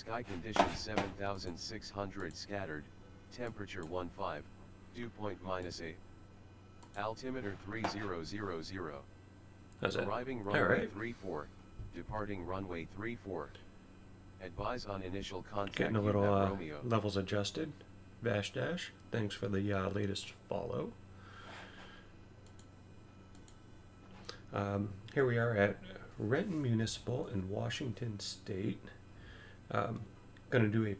Sky conditions 7600 scattered, temperature 15, dew point -8. Altimeter 3000. How's that? Arriving runway Alright. 34, departing runway 34. Advise on initial contact. Getting a you little have Romeo. levels adjusted. Vash Dash, thanks for the latest follow. Here we are at Renton Municipal in Washington State. Going to do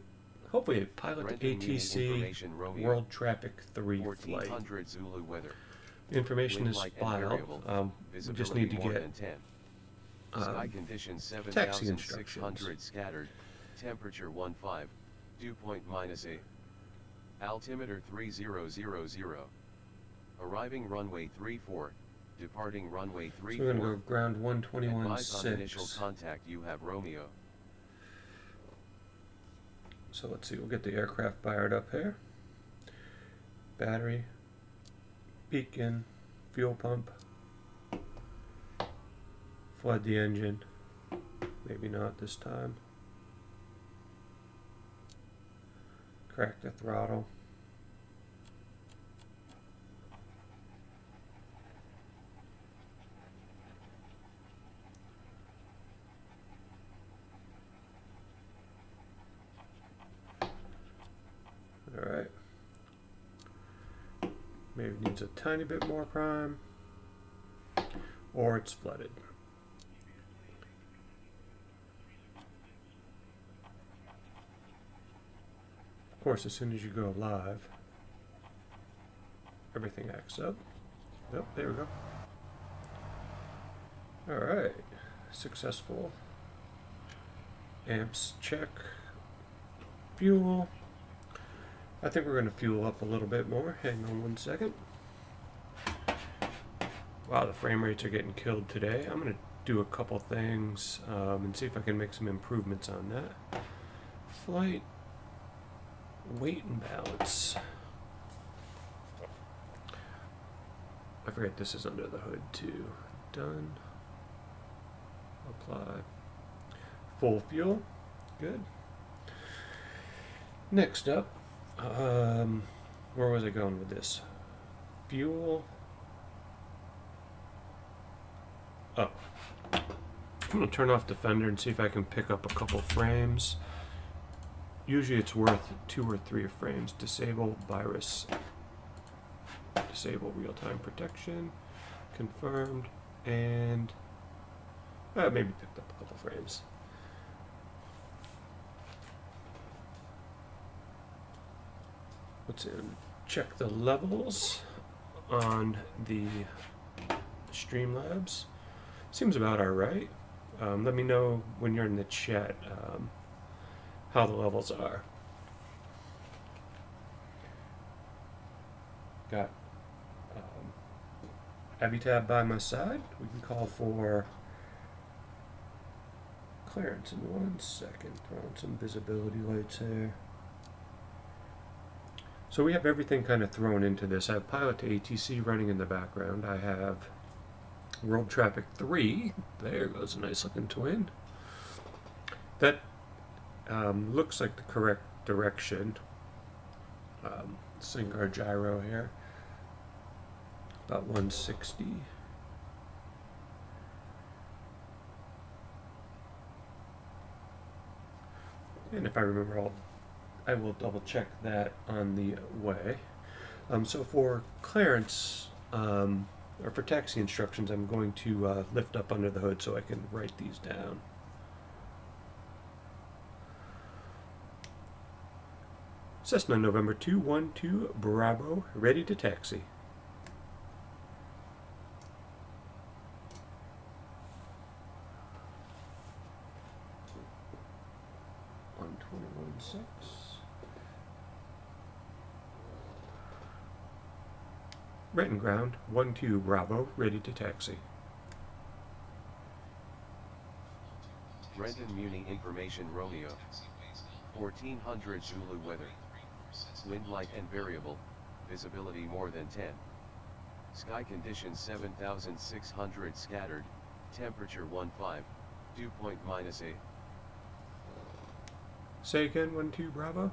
hopefully a pilot ATC World Traffic 3 flight. 1400 Zulu weather. Information Wind is light and filed. variable. We just need to Visibility more get than 10. Sky conditions taxi 7600 scattered, temperature 15, dew point -8. Altimeter 3000. Arriving runway 34, departing runway 34. So we're going to go ground 121.6. Advise on initial contact. You have Romeo. So let's see, we'll get the aircraft fired up here. Battery, beacon, fuel pump, flood the engine, maybe not this time. Crack the throttle. Alright. Maybe it needs a tiny bit more prime, or it's flooded. Of course, as soon as you go live, everything acts up. Yep, there we go. Alright, successful. Amps check. Fuel. I think we're going to fuel up a little bit more. Hang on one second. Wow, the frame rates are getting killed today. I'm going to do a couple things and see if I can make some improvements on that. Flight, weight and balance. I forget this is under the hood too. Done. Apply. Full fuel. Good. Next up, where was I going with this? Fuel. Oh. I'm going to turn off the fender and see if I can pick up a couple frames. Usually it's worth 2 or 3 frames. Disable virus. Disable real-time protection. Confirmed. And maybe picked up a couple frames. Let's check the levels on the Streamlabs. Seems about alright. Let me know when you're in the chat how the levels are. Got Avitab by my side. We can call for clearance in 1 second. Throw in some visibility lights here. So we have everything kind of thrown into this. I have pilot2ATC running in the background. I have World Traffic 3. There goes a nice looking twin. That looks like the correct direction. Sync our gyro here. About 160. And if I remember I will double check that on the way. So for clearance, or for taxi instructions, I'm going to lift up under the hood so I can write these down. Cessna November 212 Bravo, ready to taxi. Renton ground, 12 Bravo, ready to taxi. Renton Muni information Romeo. 1400 Zulu weather. Wind light and variable, visibility more than 10. Sky conditions 7600 scattered, temperature 15, dew point -8. Say again, 1-2 Bravo.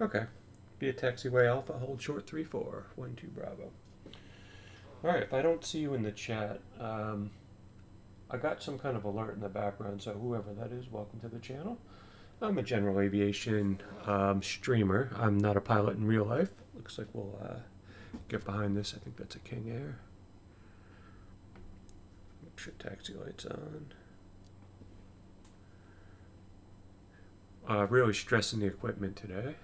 Okay. Be a taxiway Alpha, hold short 3-4, 1-2 Bravo. Alright, if I don't see you in the chat, I got some kind of alert in the background, so whoever that is, welcome to the channel. I'm a general aviation streamer. I'm not a pilot in real life. Looks like we'll get behind this. I think that's a King Air. Make sure taxi light's on. Really stressing the equipment today.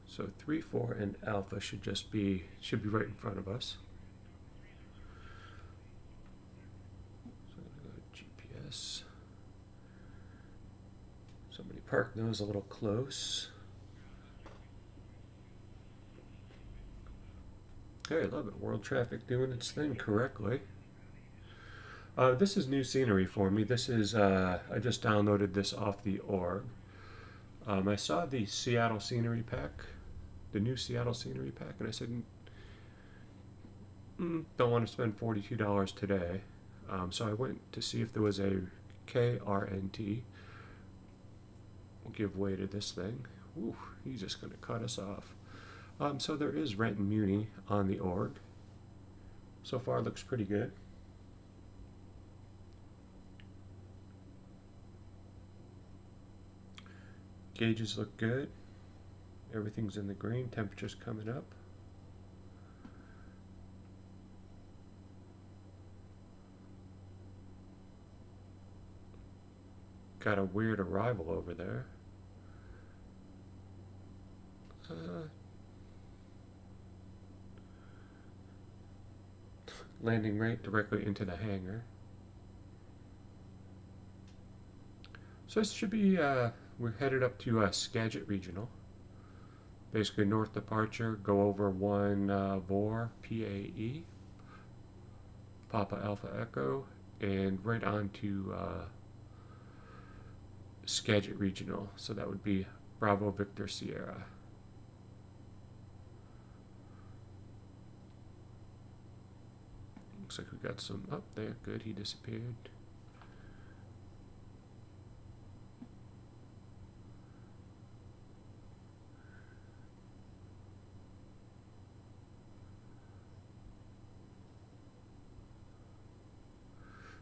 So 3-4 and Alpha should be right in front of us. So I'm gonna go to GPS. Somebody parked those a little close. Hey, I love it. World traffic doing its thing correctly. This is new scenery for me. This is I just downloaded this off the org. I saw the Seattle scenery pack. The new Seattle scenery pack, and I said, don't want to spend $42 today. So I went to see if there was a KRNT. We'll give way to this thing. Ooh, he's just going to cut us off. So there is Rent and Muni on the org. So far, looks pretty good. Gauges look good. Everything's in the green. Temperature's coming up. Got a weird arrival over there. Landing right directly into the hangar. So this should be, we're headed up to Skagit Regional. Basically north departure, go over 1 VOR, PAE, Papa Alpha Echo, and right on to Skagit Regional. So that would be Bravo Victor Sierra. Looks like we got some up there. Good, he disappeared.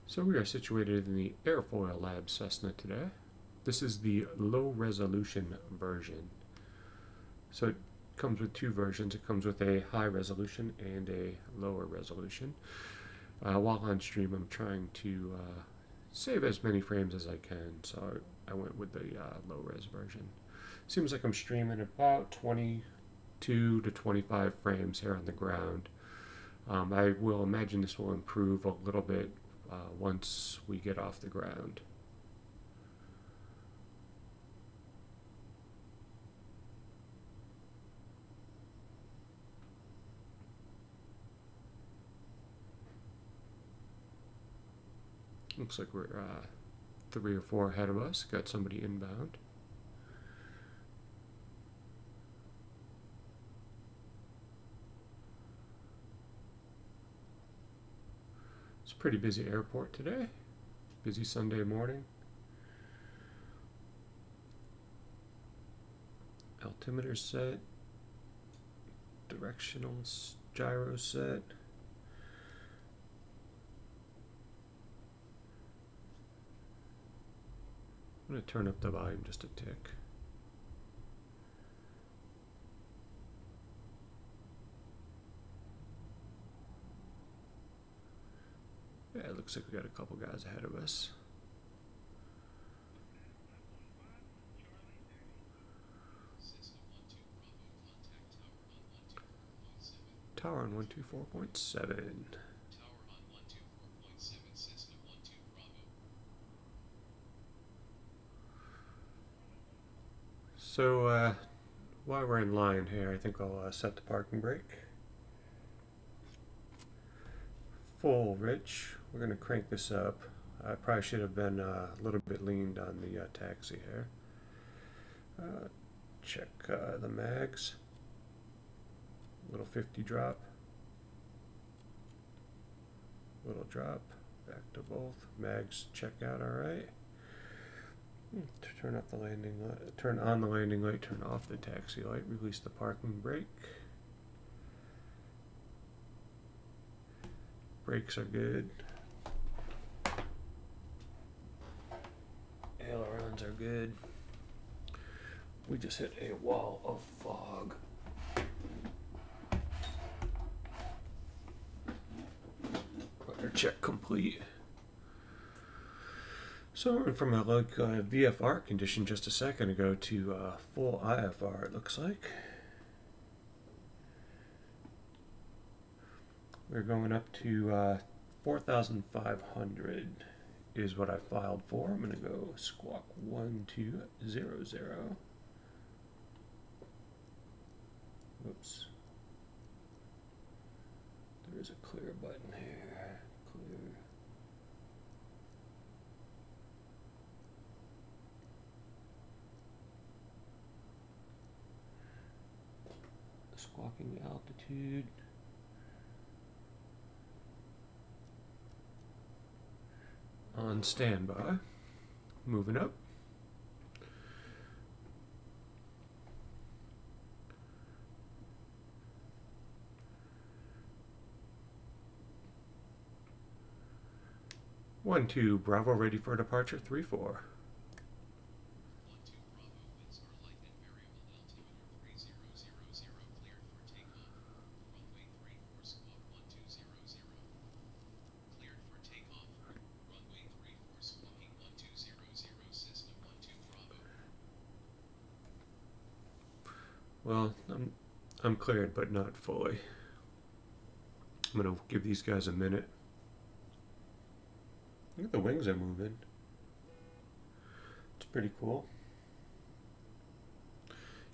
So we are situated in the Airfoil Lab Cessna today. This is the low resolution version. So it comes with two versions. It comes with a high resolution and a lower resolution. While on stream, I'm trying to save as many frames as I can, so I went with the low res version. Seems like I'm streaming about 22 to 25 frames here on the ground. I will imagine this will improve a little bit once we get off the ground. Looks like we're 3 or 4 ahead of us. Got somebody inbound. It's a pretty busy airport today. Busy Sunday morning. Altimeter set. Directional gyro set. I'm going to turn up the volume just a tick. Yeah, it looks like we got a couple guys ahead of us. Tower on 124.7. So while we're in line here, I think I'll set the parking brake. Full rich. We're going to crank this up. I probably should have been a little bit leaned on the taxi here. Check the mags. Little 50 drop. Little drop. Back to both. Mags check out alright. Turn off the landing light. Turn on the landing light. Turn off the taxi light. Release the parking brake. Brakes are good. Ailerons are good. We just hit a wall of fog. Rudder check complete. So we went from a VFR condition just a second ago to full IFR, it looks like. We're going up to 4,500 is what I filed for. I'm going to go squawk 1200. Whoops. There is a clear button here. Clear. Squawking altitude. On standby. Moving up. One, two, Bravo, ready for departure, 3-4. Well, I'm cleared, but not fully. I'm gonna give these guys a minute. Look at the wings are moving. It's pretty cool.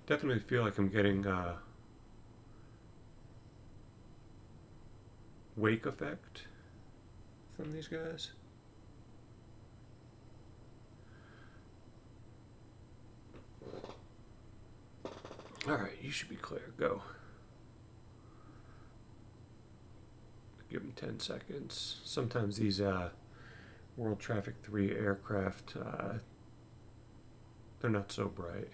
Definitely feel like I'm getting wake effect from these guys. Alright, you should be clear. Go. Give them 10 seconds. Sometimes these World Traffic 3 aircraft, they're not so bright.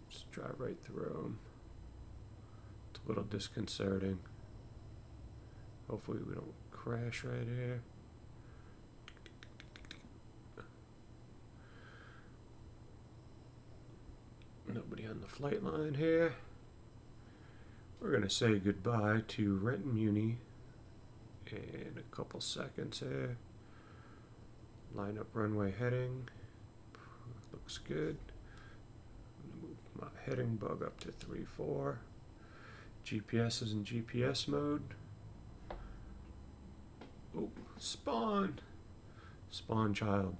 Just drive right through them. It's a little disconcerting. Hopefully we don't crash right here. Nobody on the flight line here. We're going to say goodbye to Renton Muni in a couple seconds here. Line up runway heading. Looks good. I'm going to move my heading bug up to 3-4. GPS is in GPS mode. Oh, spawn! Spawn child.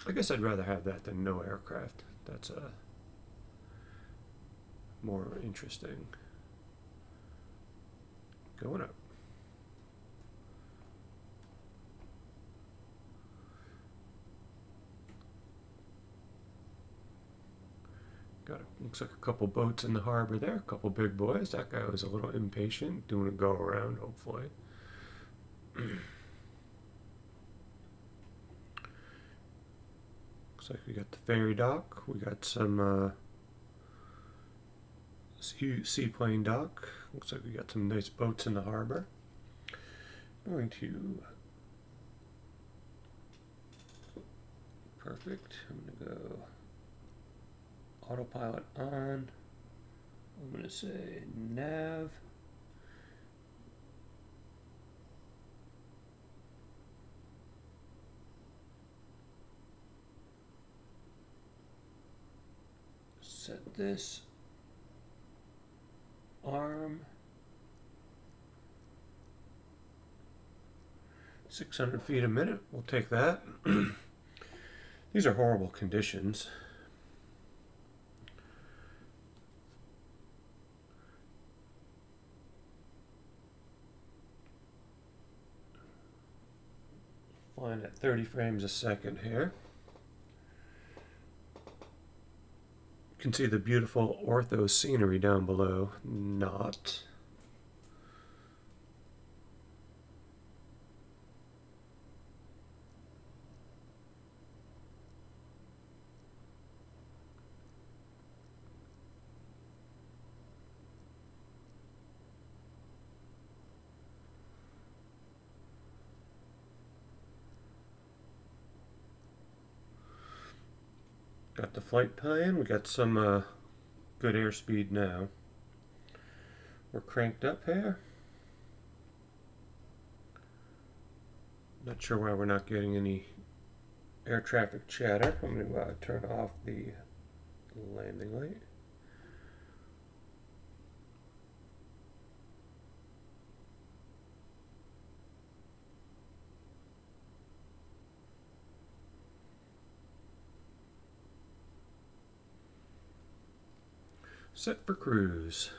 I guess I'd rather have that than no aircraft. That's more interesting. Going up. Got looks like a couple boats in the harbor there, a couple big boys. That guy was a little impatient, doing a go around, hopefully. Looks like we got the ferry dock. We got some seaplane dock. Looks like we got some nice boats in the harbor. Going to perfect. I'm gonna go autopilot on. I'm gonna say nav. Set this arm 600 feet a minute. We'll take that. These are horrible conditions. flying at 30 frames a second here. You can see the beautiful ortho scenery down below. Not. Got the flight plan. We got some good airspeed now. We're cranked up here. Not sure why we're not getting any air traffic chatter. I'm going to turn off the landing light. Set for cruise.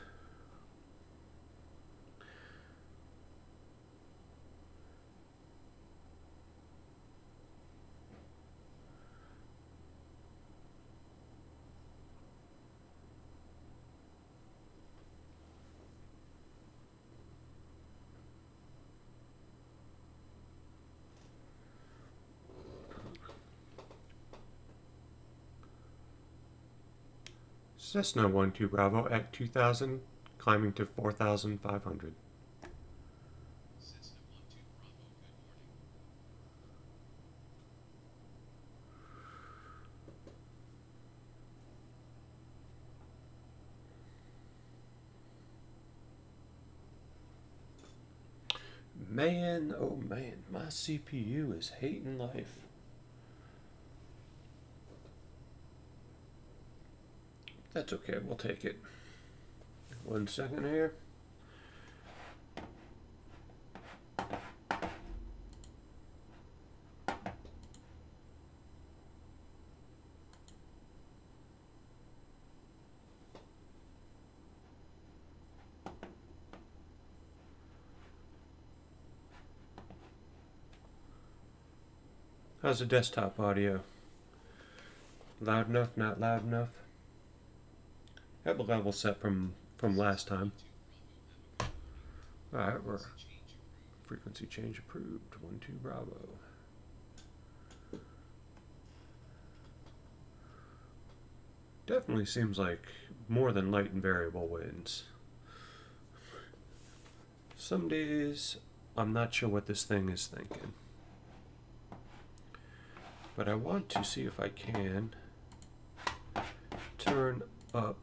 Cessna 12 Bravo at 2,000, climbing to 4,500. Man, oh man, my CPU is hating life. That's okay, we'll take it. 1 second here. How's the desktop audio? Loud enough, not loud enough? Have a level set from last time. Alright, we're frequency change approved. 12 Bravo. Definitely seems like more than light and variable winds. Some days I'm not sure what this thing is thinking. But I want to see if I can turn up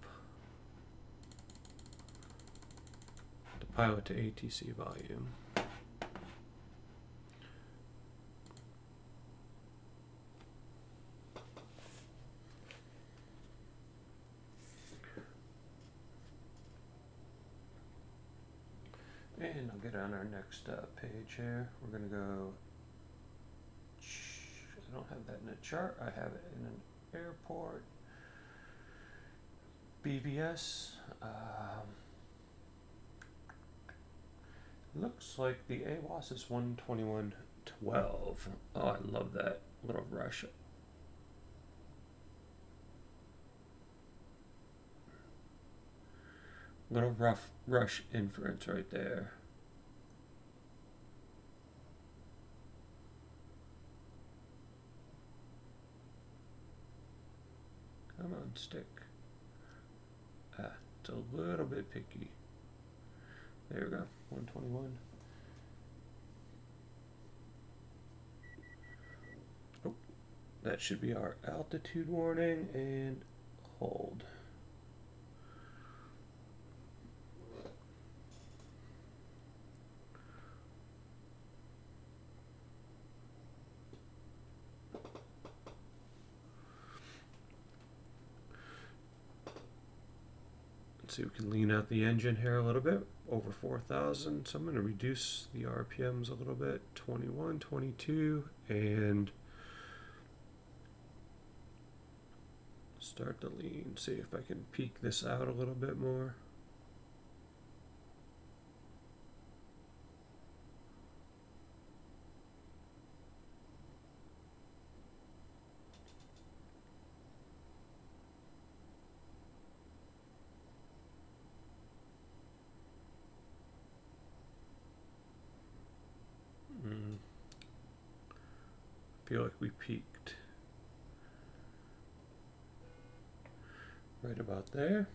the pilot2ATC volume. And I'll get on our next page here. We're going to go, I don't have that in a chart, I have it in an airport. BVS. Looks like the AWAS is 121.12. Oh, I love that little rush. Little rough rush inference right there. Come on, stick. Ah, it's a little bit picky. There we go, 121. Oh, that should be our altitude warning, and hold. Let's see, we can lean out the engine here a little bit, over 4,000. So I'm going to reduce the RPMs a little bit, 21, 22, and start to lean. See if I can peak this out a little bit more. feel like we peaked. Right about there.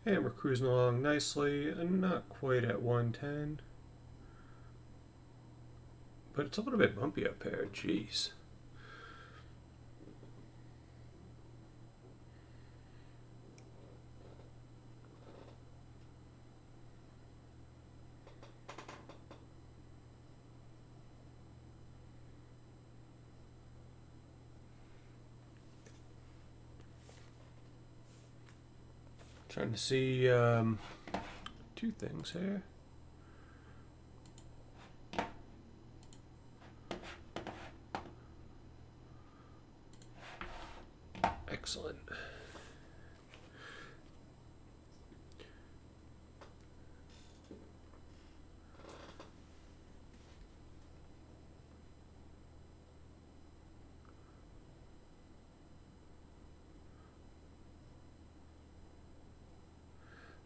And we're cruising along nicely, and not quite at 110. But it's a little bit bumpy up here, jeez. Trying to see two things here. Excellent.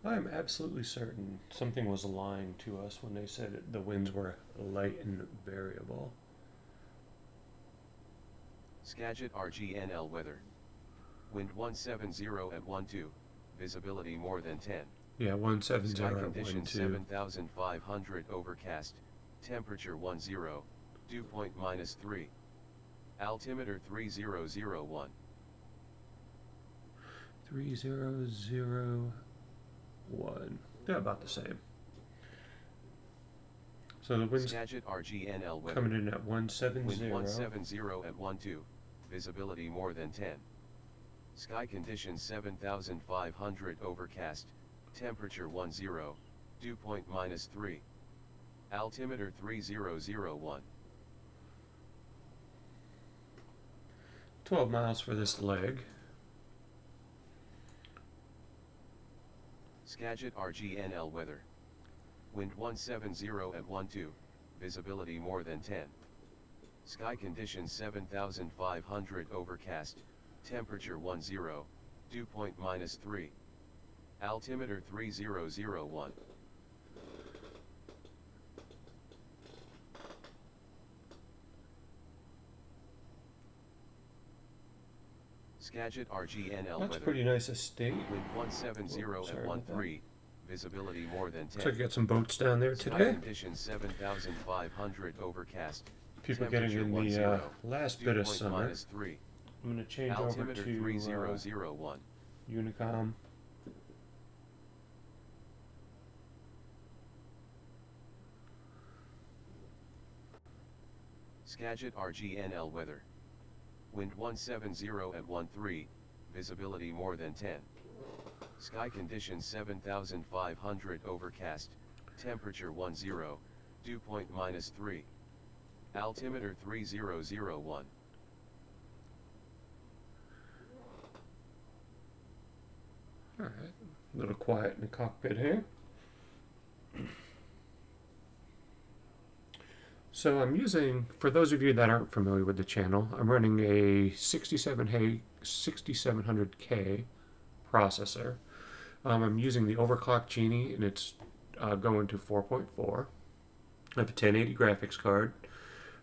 I am absolutely certain something was lying to us when they said the winds were light and variable. Skagit RGNL weather. Wind 170 at 12, visibility more than 10. Yeah, 170 Sky at conditions 12. 7,500 overcast, temperature 10, dew point -3. Altimeter 3001. 3001. They're about the same. So the wind's Skagit RGNL weather. coming in at 170. Wind 170 at 12, visibility more than 10. Sky conditions 7,500 overcast, temperature 10, dew point -3. Altimeter 3001. 12 miles for this leg. Skagit RGNL weather. Wind 170 at 12, visibility more than 10. Sky conditions 7,500 overcast, temperature 10, dew point -3. Altimeter 3001. Skagit RGNL That's weather. pretty nice estate. Wind 170 Oh, sorry at about that. 13, visibility more than 10. Looks like you got some boats down there Sky today. conditions 7,500 overcast. People getting in the 10, last dew bit of point summer. -3. I'm going to change over Altimeter to 3001. Unicom. Skagit RGNL weather. Wind 170 at 13, visibility more than 10. Sky conditions 7,500 overcast, temperature 10, dew point -3. Altimeter 3001. Alright, a little quiet in the cockpit here. So I'm using, for those of you that aren't familiar with the channel, I'm running a 6700K processor. I'm using the overclock Genie, and it's going to 4.4. I have a 1080 graphics card,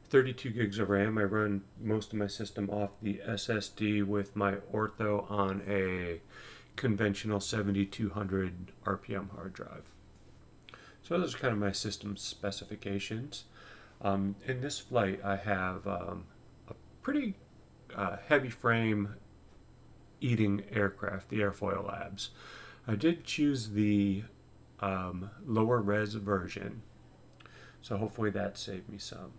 32 gigs of RAM. I run most of my system off the SSD with my Ortho on a conventional 7200 RPM hard drive. So those are kind of my system specifications. In this flight, I have a pretty heavy frame eating aircraft, the Airfoil Labs. I did choose the lower res version, so hopefully that saved me some.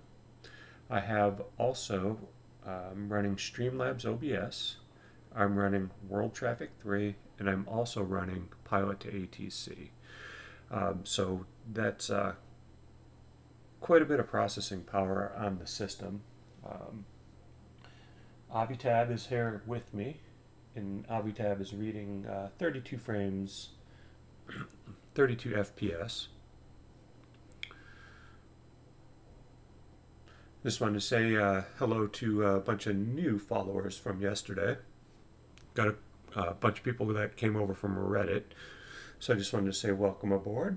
I have also running Streamlabs OBS, I'm running World Traffic 3, and I'm also running pilot2ATC. So that's quite a bit of processing power on the system. Avitab is here with me, and Avitab is reading 32 frames, 32 FPS. Just wanted to say hello to a bunch of new followers from yesterday. Got a bunch of people that came over from Reddit, so I just wanted to say welcome aboard.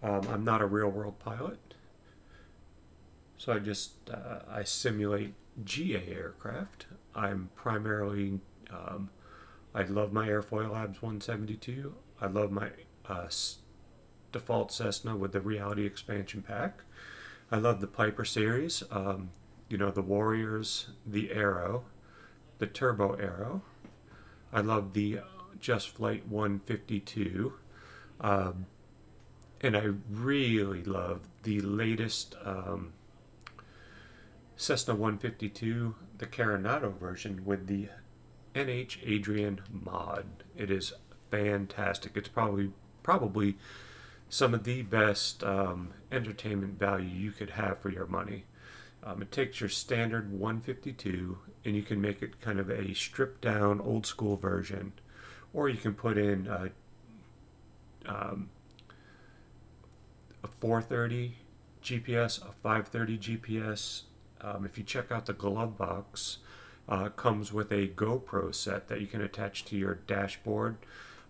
I'm not a real-world pilot, so I simulate GA aircraft. I'm primarily I love my Airfoil Labs 172. I love my default Cessna with the Reality Expansion Pack. I love the Piper series. The Warriors, the Arrow, the Turbo Arrow. I love the Just Flight 152. And I really love the latest Cessna 152, the Carenado version with the NH Adrian mod. It is fantastic. It's probably some of the best entertainment value you could have for your money. It takes your standard 152 and you can make it kind of a stripped down old school version, or you can put in a 430 GPS, a 530 GPS. If you check out the glove box, comes with a GoPro set that you can attach to your dashboard,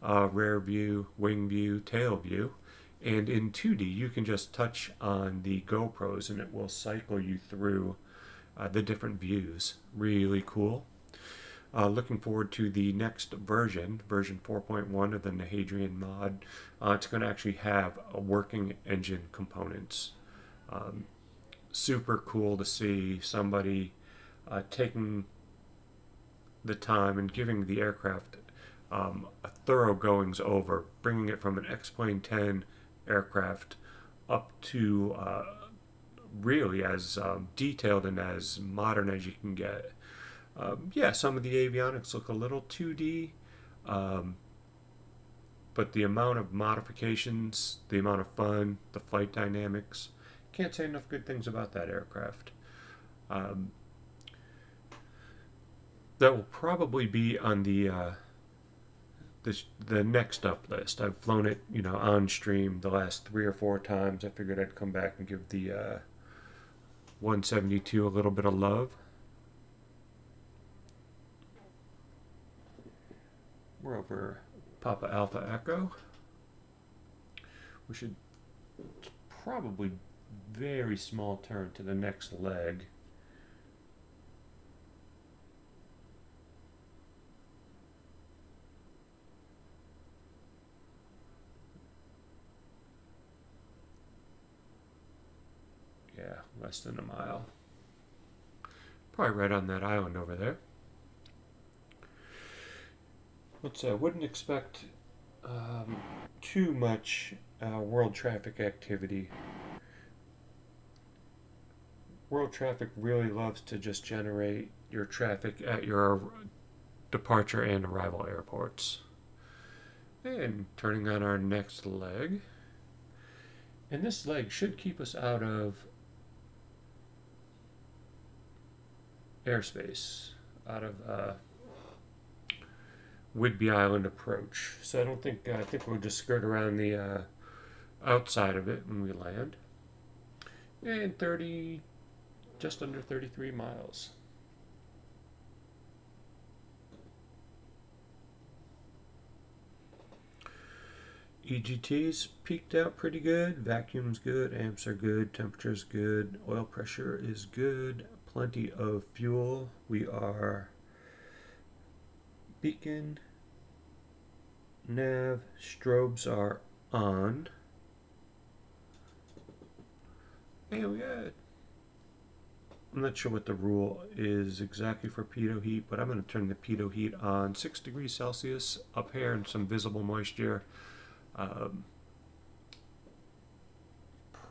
rear view, wing view, tail view. And in 2D, you can just touch on the GoPros and it will cycle you through the different views. Really cool. Looking forward to the next version 4.1 of the Nahadrian mod. It's going to actually have a working engine components. Super cool to see somebody taking the time and giving the aircraft a thorough goings over, bringing it from an X-Plane 10 aircraft up to really as detailed and as modern as you can get. Yeah, some of the avionics look a little 2D, but the amount of modifications, the amount of fun, the flight dynamics, can't say enough good things about that aircraft. That will probably be on the next up list. I've flown it, on stream the last 3 or 4 times. I figured I'd come back and give the 172 a little bit of love. We're over Papa Alpha Echo. We should probably very small turn to the next leg. Yeah, less than a mile. Probably right on that island over there. Let's say I wouldn't expect too much world traffic activity. World traffic really loves to just generate your traffic at your departure and arrival airports. And turning on our next leg. And this leg should keep us out of airspace, out of Whidbey Island approach. So I think we'll just skirt around the outside of it when we land. And just under 33 miles. EGT's peaked out pretty good. Vacuum's good, amps are good, temperature's good, oil pressure is good, plenty of fuel. We are beacon, nav, strobes are on. And we got, I'm not sure what the rule is exactly for pitot heat, but I'm going to turn the pitot heat on. 6 degrees Celsius up here and some visible moisture.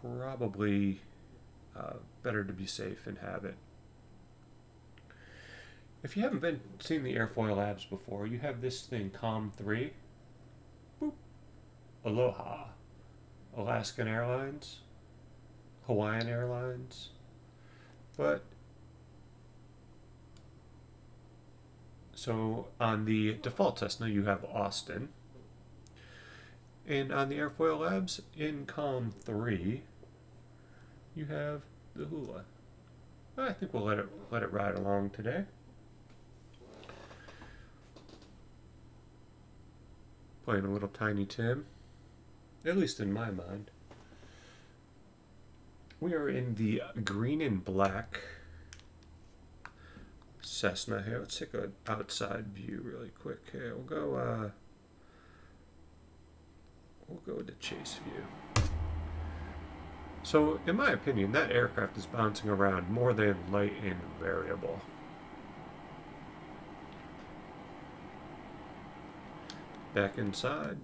Probably better to be safe and have it. If you haven't seen the Airfoil Labs before, you have this thing, COM 3. Boop. Aloha. Alaskan Airlines. Hawaiian Airlines. But so on the default Cessna you have Austin, and on the Airfoil Labs in COM 3 you have the Hula. I think we'll let it ride along today. Playing a little Tiny Tim, at least in my mind. We are in the green and black Cessna here. Let's take an outside view really quick here. We'll go to chase view. So, in my opinion, that aircraft is bouncing around more than light and variable. Back inside.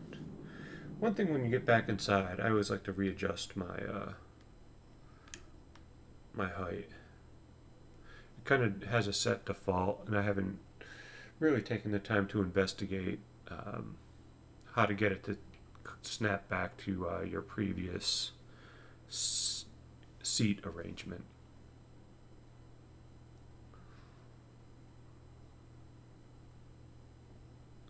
One thing when you get back inside, I always like to readjust my my height. It kind of has a set default, and I haven't really taken the time to investigate how to get it to snap back to your previous seat arrangement.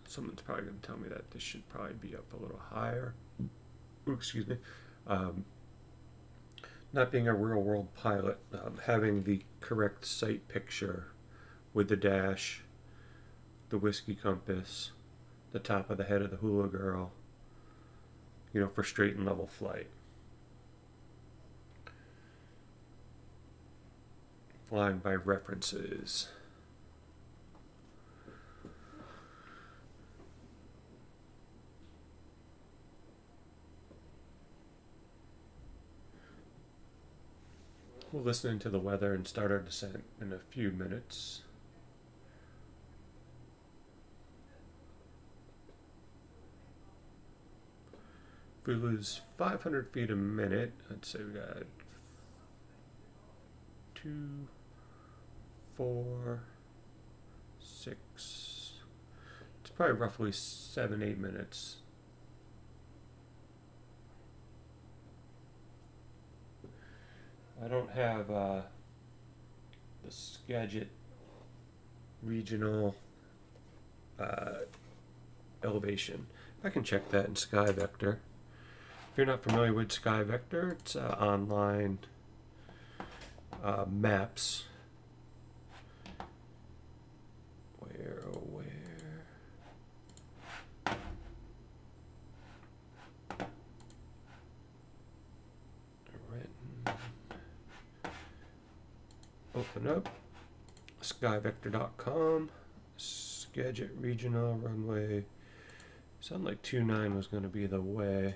Someone's probably going to tell me that this should probably be up a little higher. Ooh, excuse me. Not being a real world pilot, having the correct sight picture with the dash, the whiskey compass, the top of the head of the hula girl, you know, for straight and level flight. Flying by references. We'll listen to the weather and start our descent in a few minutes. If we lose 500 feet a minute, I'd say we got 2, 4, 6. It's probably roughly 7, 8 minutes. I don't have the Skagit regional elevation. I can check that in SkyVector. If you're not familiar with SkyVector, it's online maps. Where? Open up skyvector.com, Skagit Regional Runway. Sounded like 29 was going to be the way.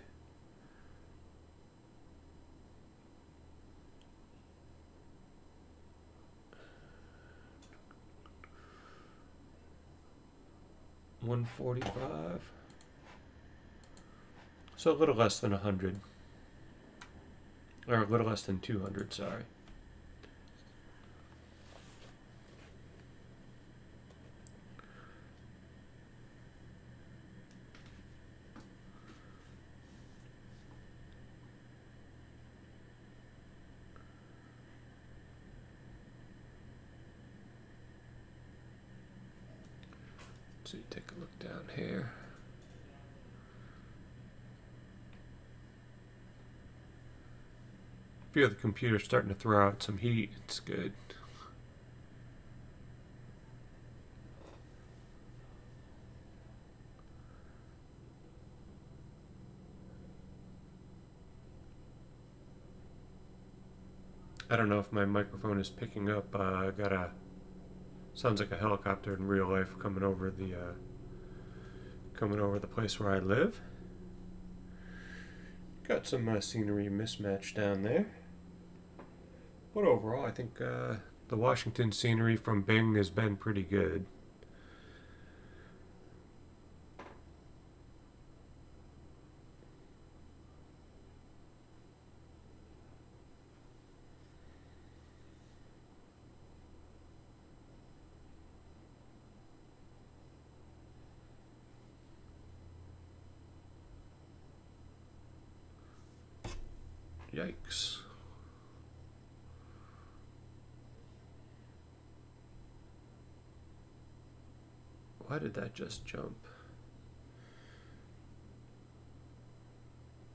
$145. So a little less than 100. Or a little less than 200, sorry. So you take a look down here. Feel the computer starting to throw out some heat. It's good. I don't know if my microphone is picking up. I got a sounds like a helicopter in real life coming over the place where I live. Got some scenery mismatch down there, but overall I think the Washington scenery from Bing has been pretty good. Yikes. Why did that just jump?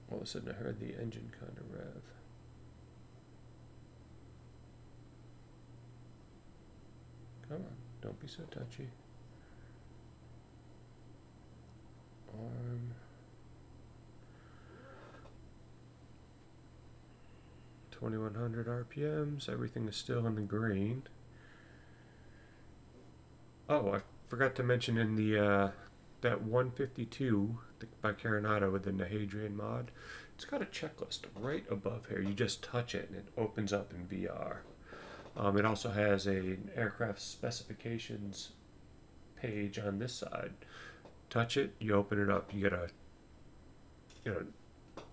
All of a sudden I heard the engine kind of rev. Come on, don't be so touchy. Arm. 2100 RPMs. Everything is still in the green. Oh, I forgot to mention in the that 152 by Carenado within the Hadrian mod, it's got a checklist right above here. You just touch it and it opens up in VR. It also has an aircraft specifications page on this side. Touch it, you open it up, you get a,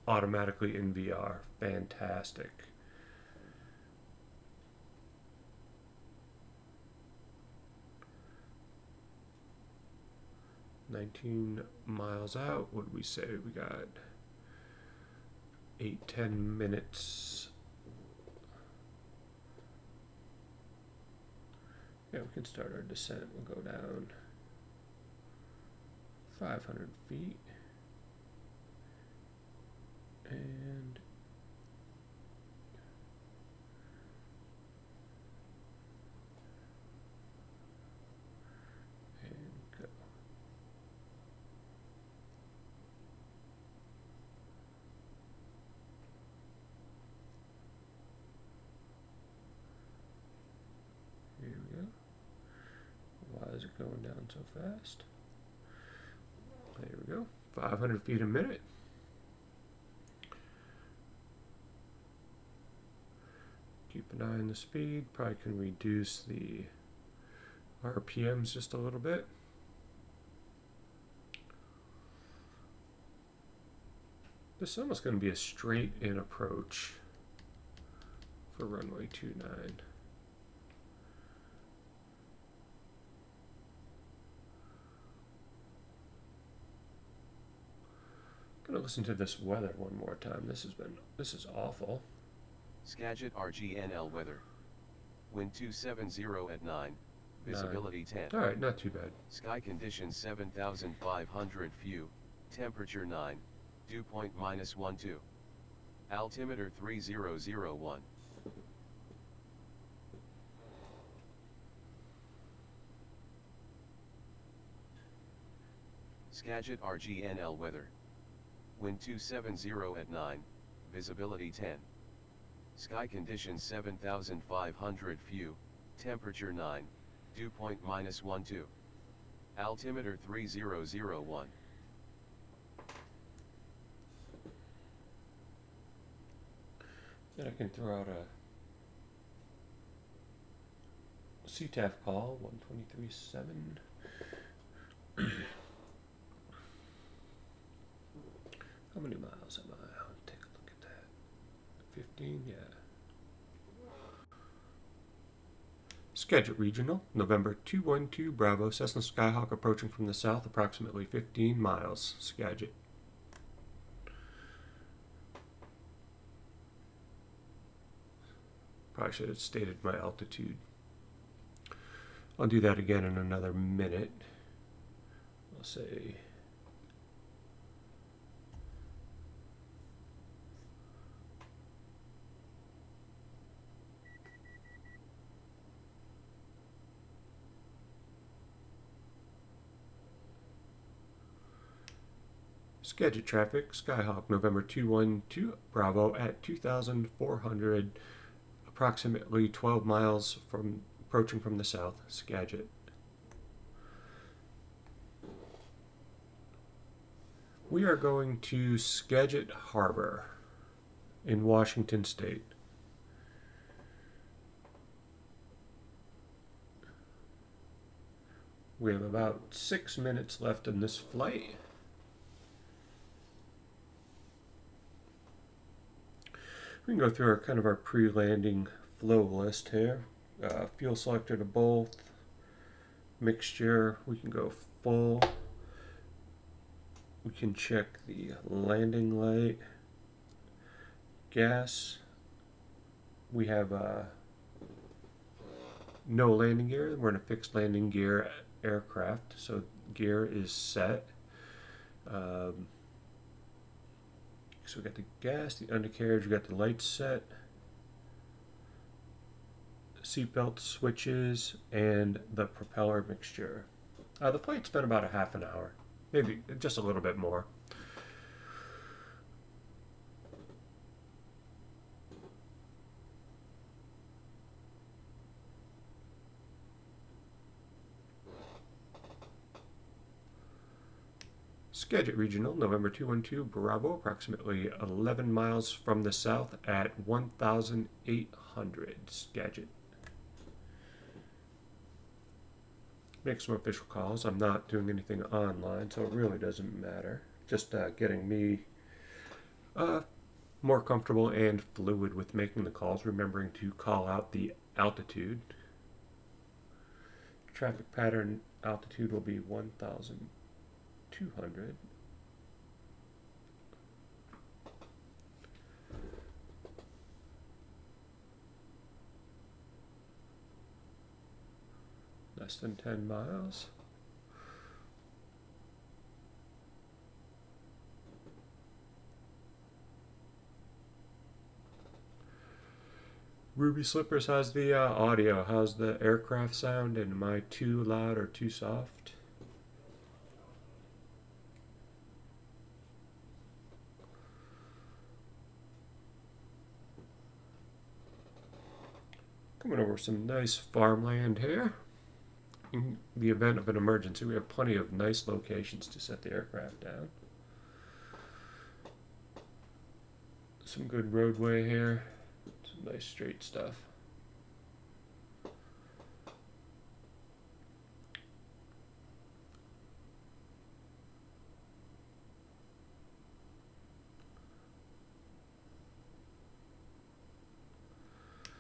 automatically in VR. Fantastic. "19 miles out." What did we say? We got 8-10 minutes. Yeah, we can start our descent. We'll go down 500 feet. And go. Here we go. Why is it going down so fast? There we go. 500 feet a minute. Keep an eye on the speed. Probably can reduce the RPMs just a little bit. This is almost going to be a straight in approach for runway 29. I'm going to listen to this weather one more time. This is awful. Skagit RGNL weather. Wind 270 at 9. Visibility 10. Alright, not too bad. Sky conditions 7,500 few. Temperature 9. Dew point -12. Altimeter 3001. Skagit RGNL weather. Wind 270 at 9. Visibility 10. Sky conditions 7,500 few. Temperature 9. Dew point -12. Altimeter 3001. Then I can throw out a CTAF call, 123.7. How many miles am I? I'll take a look at that. 15, yeah. Skagit Regional, November 212 Bravo, Cessna Skyhawk approaching from the south, approximately 15 miles. Skagit. Probably should have stated my altitude. I'll do that again in another minute. I'll say Skagit traffic, Skyhawk, November 212 Bravo at 2,400, approximately 12 miles from approaching from the south. Skagit. We are going to Skagit Harbor in Washington State. We have about 6 minutes left in this flight. We can go through our pre-landing flow list here. Fuel selector to both. Mixture, we can go full. We can check the landing light. Gas. We have no landing gear. We're in a fixed landing gear aircraft, so gear is set. So we got the gas, the undercarriage, we got the lights set, seatbelt switches, and the propeller mixture. The flight's been about a half an hour, maybe just a little bit more. Skagit Regional, November 212, Bravo, approximately 11 miles from the south at 1,800, Skagit. Make some official calls. I'm not doing anything online, so it really doesn't matter. Just getting me more comfortable and fluid with making the calls, remembering to call out the altitude. Traffic pattern altitude will be 1,200. Less than 10 miles. Ruby Slippers, how's the audio? How's the aircraft sound? And am I too loud or too soft? Coming over some nice farmland here. In the event of an emergency, we have plenty of nice locations to set the aircraft down. Some good roadway here. Some nice straight stuff.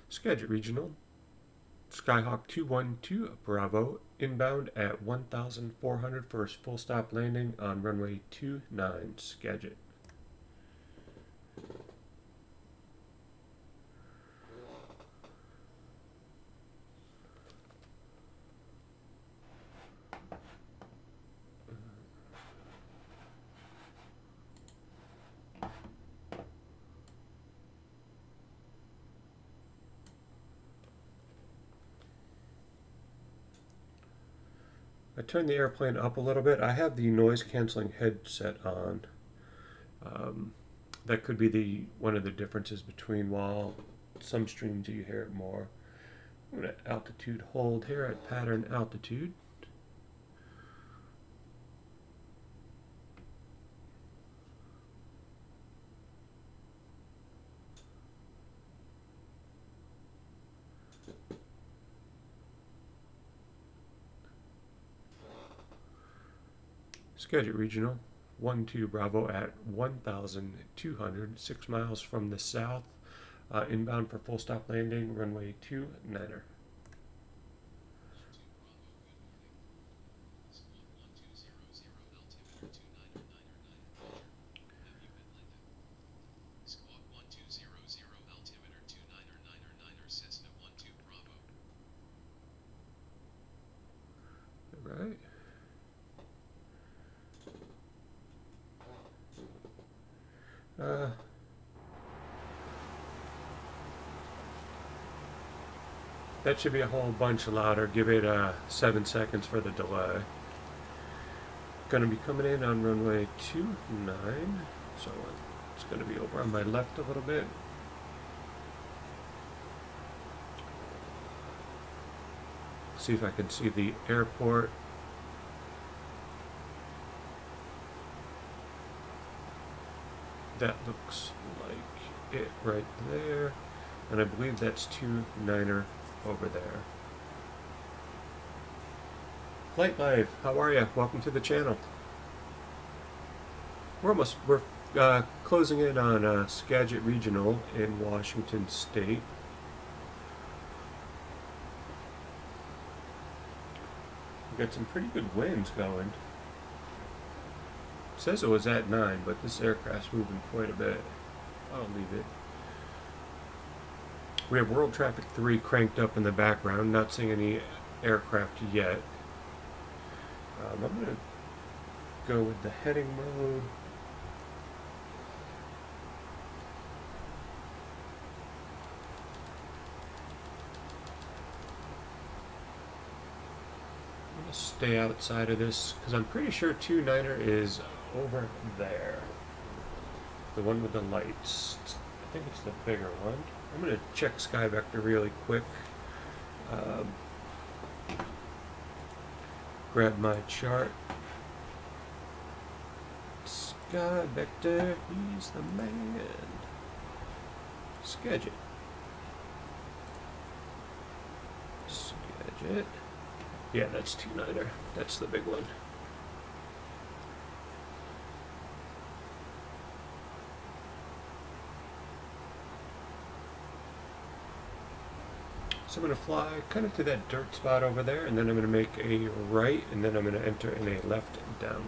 Skagit Regional, Skyhawk 212, Bravo, inbound at 1,400 for a full stop landing on runway 29, Skagit. I turned the airplane up a little bit. I have the noise canceling headset on. That could be one of the differences between while some streams you hear it more. I'm going to altitude hold here at pattern altitude. Skagit Regional, 12 Bravo at 1,200, 6 miles from the south, inbound for full stop landing, runway 29er. All right. That should be a whole bunch louder. Give it 7 seconds for the delay. Going to be coming in on runway 29, so it's going to be over on my left a little bit. See if I can see the airport. That looks like it right there, and I believe that's 29er over there. Flight Life, how are you? Welcome to the channel. We're closing in on Skagit Regional in Washington State. We've got some pretty good winds going. It says it was at 9, but this aircraft's moving quite a bit. I'll leave it. We have World Traffic 3 cranked up in the background, not seeing any aircraft yet. I'm going to go with the heading mode. I'm going to stay outside of this because I'm pretty sure 29er is over there. The one with the lights. I think it's the bigger one. I'm going to check Sky Vector really quick. Grab my chart. God, Vector, he's the man. Sketch it. Yeah, that's 2-9er. That's the big one. So I'm going to fly kind of to that dirt spot over there, and then I'm going to make a right, and then I'm going to enter in a left downwind.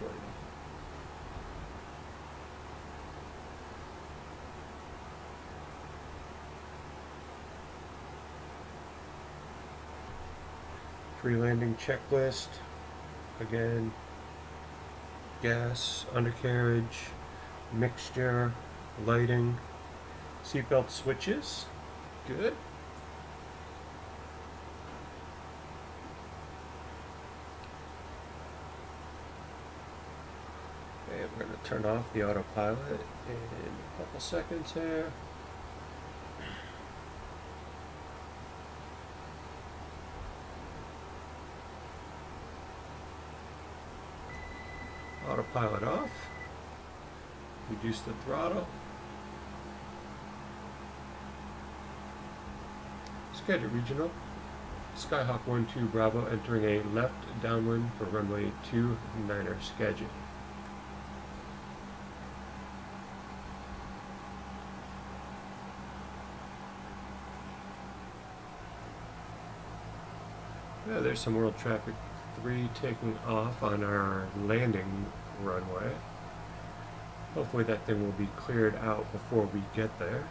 Pre-landing checklist. Again, gas, undercarriage, mixture, lighting, seatbelt switches. Good. And we're going to turn off the autopilot in a couple seconds here. Autopilot off. Reduce the throttle. Schedule regional. Skyhawk 1-2 Bravo entering a left downwind for runway 29er schedule. Yeah, there's some World Traffic 3 taking off on our landing runway. Hopefully that thing will be cleared out before we get there.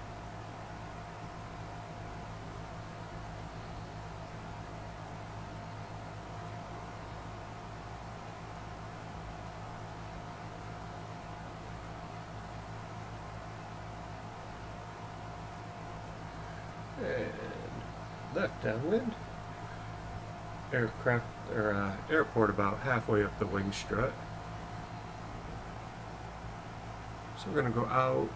And left downwind. Aircraft or airport about halfway up the wing strut. So we're going to go out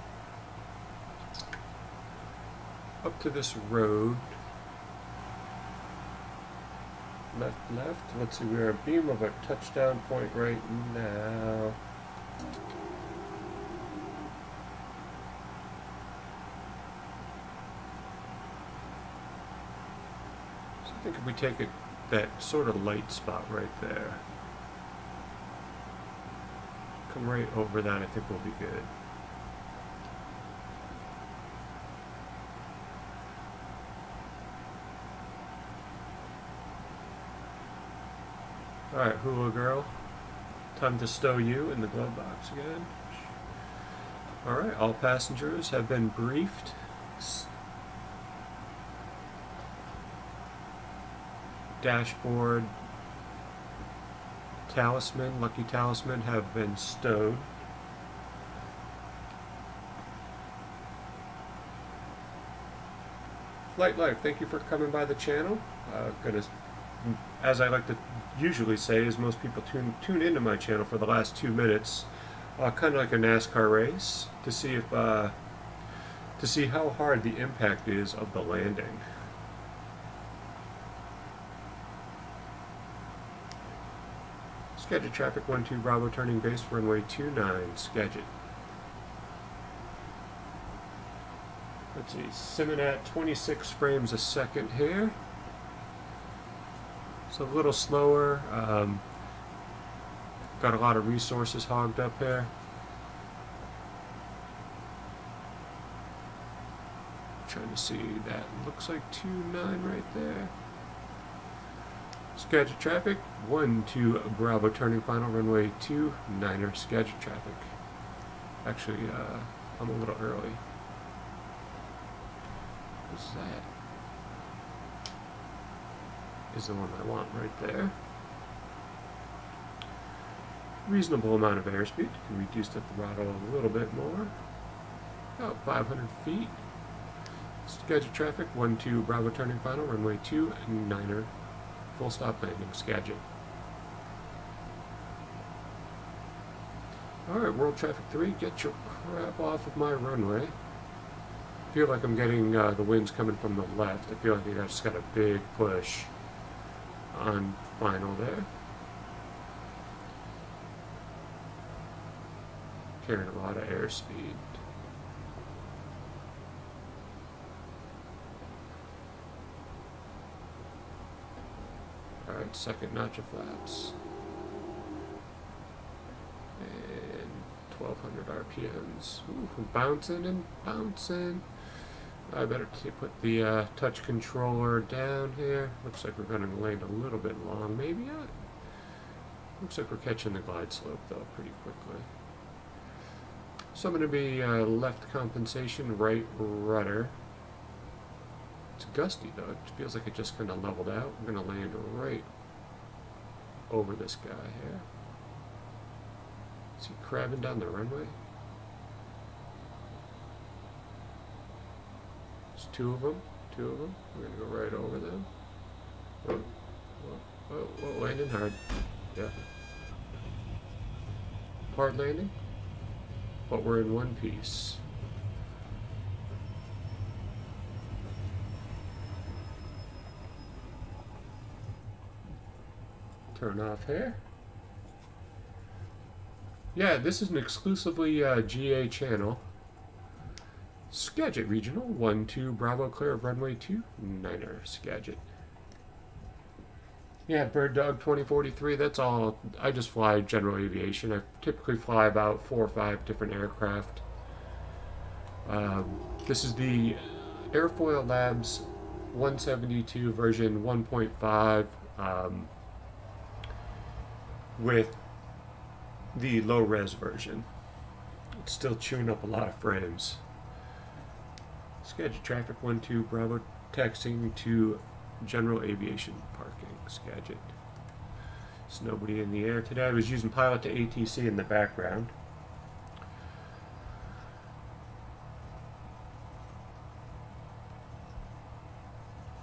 up to this road. Left. Let's see, we're a beam of a touchdown point right now. So I think if we take it that sort of light spot right there, come right over that, I think we'll be good. Alright, hula girl, time to stow you in the glove box again. Alright, all passengers have been briefed. Dashboard, talisman, lucky talisman have been stowed. Flight Life, thank you for coming by the channel. As I like to usually say, is most people tune into my channel for the last 2 minutes, kind of like a NASCAR race, to see if to see how hard the impact is of the landing. Schedule traffic 1-2 Bravo turning base runway 29 schedule. Let's see, simming at 26 frames a second here. So a little slower. Got a lot of resources hogged up here. Trying to see, that looks like 29 right there. Schedule traffic 1-2 Bravo turning final runway 29er schedule traffic. Actually, I'm a little early. What's that? Is the one I want right there. Reasonable amount of airspeed. Can reduce the throttle a little bit more. About 500 feet. Schedule traffic 1-2 Bravo turning final runway 29er full stop landing schedule. Alright, World Traffic 3, get your crap off of my runway. I feel like I'm getting the winds coming from the left. I feel like I just got a big push on final there. carrying a lot of airspeed. Alright, second notch of flaps. And 1200 RPMs. Ooh, bouncing and bouncing. I better put the touch controller down here. Looks like we're going to land a little bit long. Maybe not. Looks like we're catching the glide slope though pretty quickly. So I'm going to be left compensation, right rudder. It's gusty though. It feels like it just kind of leveled out. I'm going to land right over this guy here. Is he crabbing down the runway? There's two of them. We're going to go right over them. Whoa, whoa, whoa, whoa, landing hard. Yeah. Hard landing, but we're in one piece. Turn off here. Yeah, this is an exclusively GA channel. Skagit Regional 1-2 Bravo clear of runway 29er Skagit. Yeah, Bird Dog 2043, that's all. I just fly general aviation. I typically fly about 4 or 5 different aircraft. This is the Airfoil Labs 172 version 1.5 with the low-res version. It's still chewing up a lot of frames. Skagit Traffic 1-2 Bravo taxiing to general aviation parking. Skagit. There's nobody in the air today. I was using pilot2ATC in the background.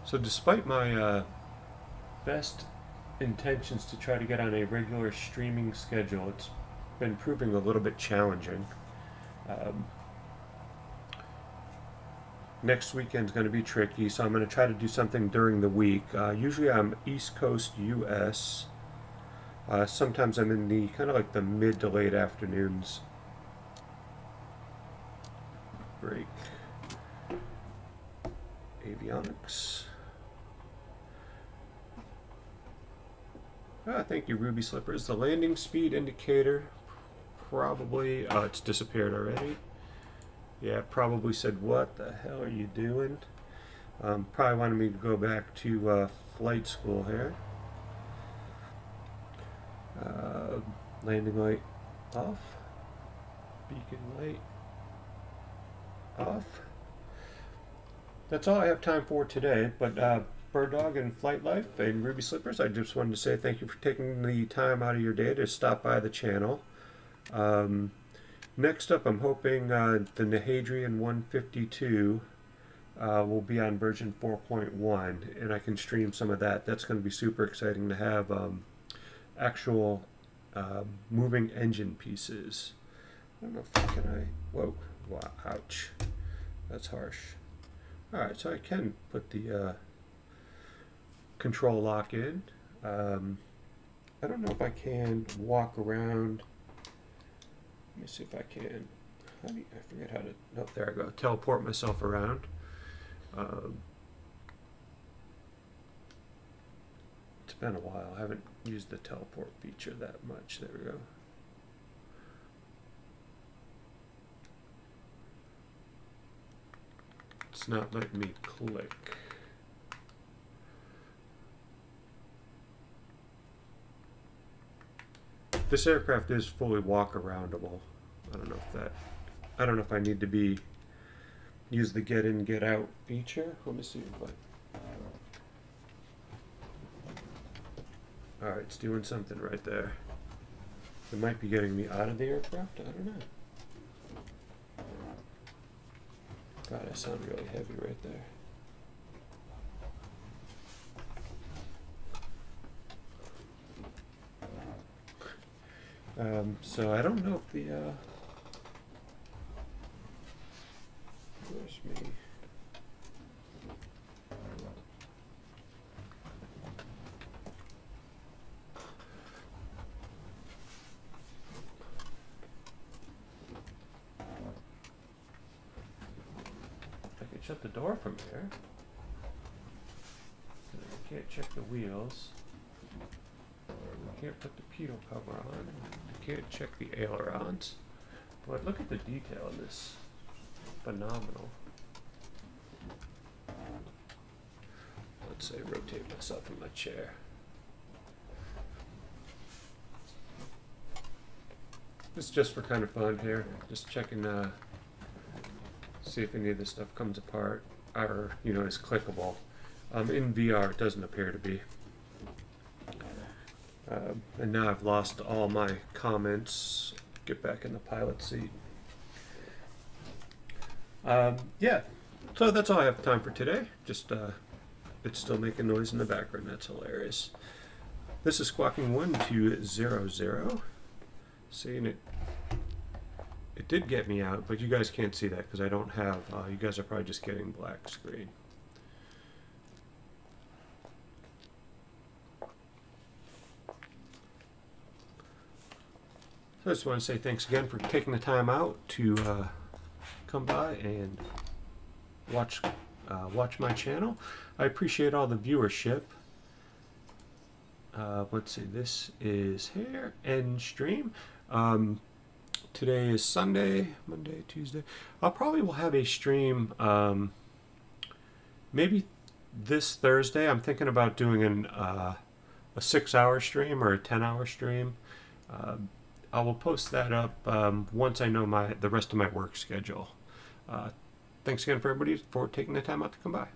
So despite my best intentions to try to get on a regular streaming schedule, it's been proving a little bit challenging. Next weekend's going to be tricky, so I'm going to try to do something during the week. Usually I'm East Coast US. Sometimes I'm in the kind of like the mid to late afternoons. Break. Avionics. Thank you, Ruby Slippers. The landing speed indicator probably... it's disappeared already. Yeah, probably said, what the hell are you doing? Probably wanted me to go back to flight school here. Landing light off. Beacon light off. That's all I have time for today, but Bird Dog and Flight Life and Ruby Slippers, I just wanted to say thank you for taking the time out of your day to stop by the channel. Next up, I'm hoping the Nahadrian 152 will be on version 4.1, and I can stream some of that. That's going to be super exciting to have actual moving engine pieces. I don't know if I... Whoa, wow, ouch. That's harsh. Alright, so I can put the control lock in. I don't know if I can walk around. Let me see if I can. I forget how to... Oh, there I go. Teleport myself around. It's been a while. I haven't used the teleport feature that much. There we go. It's not letting me click. This aircraft is fully walk-aroundable. I don't know if I need to use the get in, get out feature. Let me see if I... Alright, it's doing something right there. It might be getting me out of the aircraft. I don't know. God, I sound really heavy right there. So I don't know if the, where's me? can't shut the door from here. We can't check the wheels. We can't put the pedal cover on. We can't check the ailerons. But look at the detail in this. Phenomenal. Let's say rotate myself in my chair. This is just for kind of fun here. Just checking, see if any of this stuff comes apart or, you know, is clickable. In VR, it doesn't appear to be. And now I've lost all my comments. Get back in the pilot seat. Yeah, so that's all I have time for today. Just, it's still making noise in the background. That's hilarious. This is Squawking 1200. Seeing it, it did get me out, but you guys can't see that because I don't have, you guys are probably just getting black screen. So I just want to say thanks again for taking the time out to come by and watch my channel. I appreciate all the viewership. Let's see, this is here, end stream. Today is Sunday, Monday, Tuesday. I probably will have a stream maybe this Thursday. I'm thinking about doing a 6-hour stream or a 10-hour stream. I will post that up once I know the rest of my work schedule. Thanks again for everybody for taking the time out to come by.